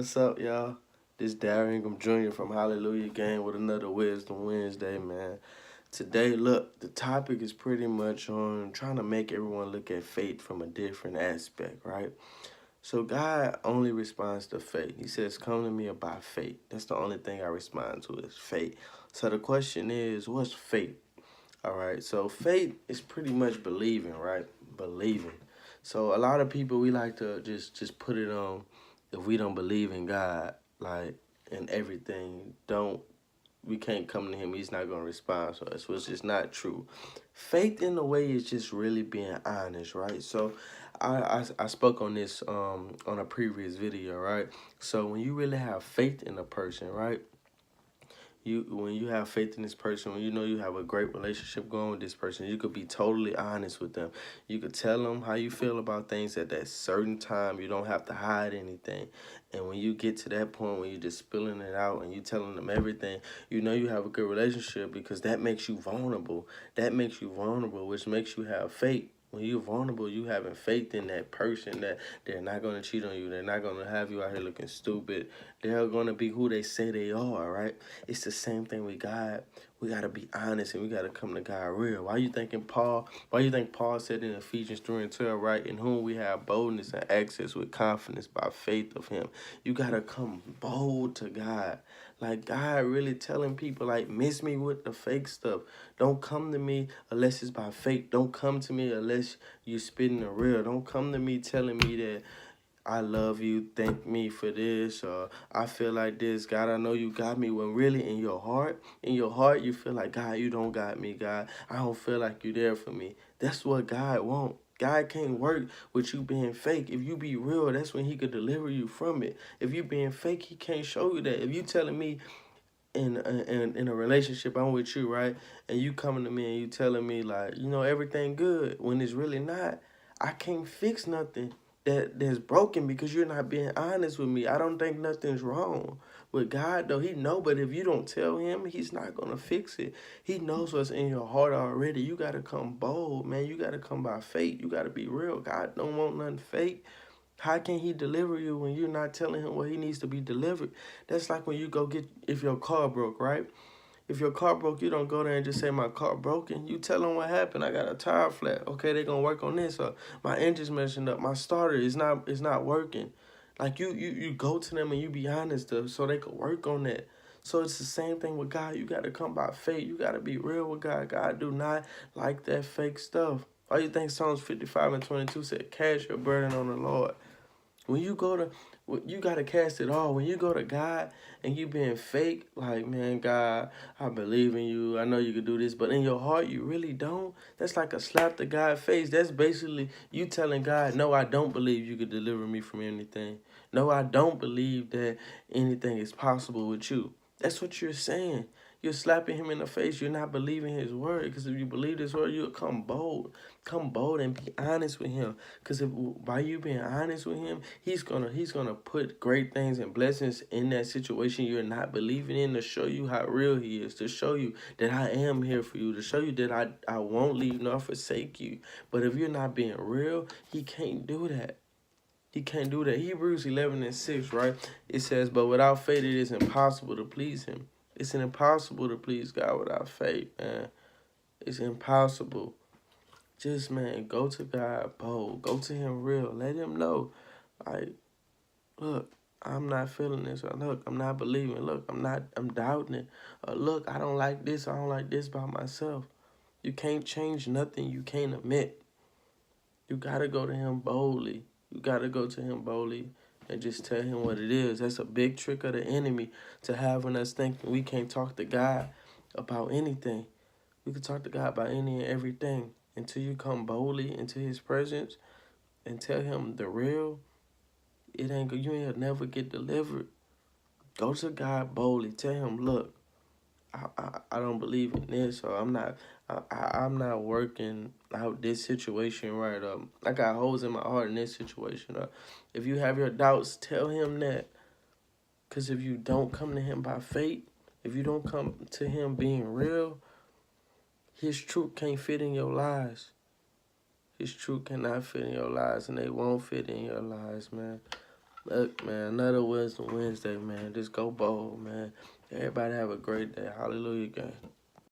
What's up, y'all? This Darren Jr. from Hallelujahgang with another Wisdom Wednesday, man. Today, look, the topic is pretty much on trying to make everyone look at faith from a different aspect, right? So God only responds to faith. He says, come to me by faith. That's the only thing I respond to is faith. So the question is, what's faith? All right, so faith is pretty much believing, right? Believing. So a lot of people, we like to just put it on, if we don't believe in God, like, in everything, we can't come to him, he's not going to respond to us, which is not true. Faith in a way is just really being honest, right? So I spoke on this on a previous video, right? So when you really have faith in a person, right? When you have faith in this person, when you know you have a great relationship going with this person, you could be totally honest with them. You could tell them how you feel about things at that certain time. You don't have to hide anything. And when you get to that point when you're just spilling it out and you telling them everything, you know you have a good relationship because that makes you vulnerable. That makes you vulnerable, which makes you have faith. When you're vulnerable, you having faith in that person that they're not going to cheat on you. They're not going to have you out here looking stupid. They're going to be who they say they are, right? It's the same thing with God. We got to be honest and we got to come to God real. Why you think Paul said in Ephesians 3:12, right? In whom we have boldness and access with confidence by faith of him. You got to come bold to God. Like God really telling people, like, miss me with the fake stuff. Don't come to me unless it's by faith. Don't come to me unless you're spitting the real. Don't come to me telling me that I love you, thank me for this, or I feel like this. God, I know you got me. When really in your heart, you feel like, God, you don't got me, God. I don't feel like you there for me. That's what God wants. God can't work with you being fake. If you be real, that's when he could deliver you from it. If you being fake, he can't show you that. If you telling me in a relationship, I'm with you, right? And you coming to me and you telling me, like, you know, everything good, when it's really not, I can't fix nothing that's broken because you're not being honest with me. I don't think nothing's wrong with God, though. He know, but if you don't tell him, he's not going to fix it. He knows what's in your heart already. You got to come bold, man. You got to come by faith. You got to be real. God don't want nothing fake. How can he deliver you when you're not telling him what he needs to be delivered? That's like when you go get, if your car broke, right? If your car broke, you don't go there and just say, my car broken. You tell them what happened. I got a tire flat. Okay, they're going to work on this. Or my engine's messing up. My starter is not working. Like, you go to them and you be honest so they could work on that. So it's the same thing with God. You got to come by faith. You got to be real with God. God do not like that fake stuff. Why you think Psalms 55:22 said, cast your burden on the Lord? When you go to, you got to cast it all. When you go to God and you being fake, like, man, God, I believe in you. I know you can do this. But in your heart, you really don't. That's like a slap to God's face. That's basically you telling God, no, I don't believe you could deliver me from anything. No, I don't believe that anything is possible with you. That's what you're saying. You're slapping him in the face. You're not believing his word. Because if you believe his word, you'll come bold. Come bold and be honest with him. Because by you being honest with him, he's gonna put great things and blessings in that situation you're not believing in to show you how real he is, to show you that I am here for you, to show you that I won't leave nor forsake you. But if you're not being real, he can't do that. He can't do that. Hebrews 11:6, right? It says, but without faith, it is impossible to please him. It's impossible to please God without faith, man. It's impossible. Just, man, go to God bold. Go to him real. Let him know, like, look, I'm not feeling this. Or look, I'm not believing. Look, I'm doubting it. Or look, I don't like this. I don't like this by myself. You can't change nothing you can't admit. You got to go to him boldly. You got to go to him boldly and just tell him what it is. That's a big trick of the enemy, to having us thinking we can't talk to God about anything. We can talk to God about any and everything until you come boldly into his presence and tell him the real. You ain't never get delivered. Go to God boldly. Tell him, look, I don't believe in this, or I'm not working out this situation right. I got holes in my heart in this situation. If you have your doubts, tell him that. Because if you don't come to him by faith, if you don't come to him being real, his truth can't fit in your lies. His truth cannot fit in your lives, and they won't fit in your lives, man. Look, man, another Wisdom Wednesday, man. Just go bold, man. Everybody have a great day. Hallelujah, gang.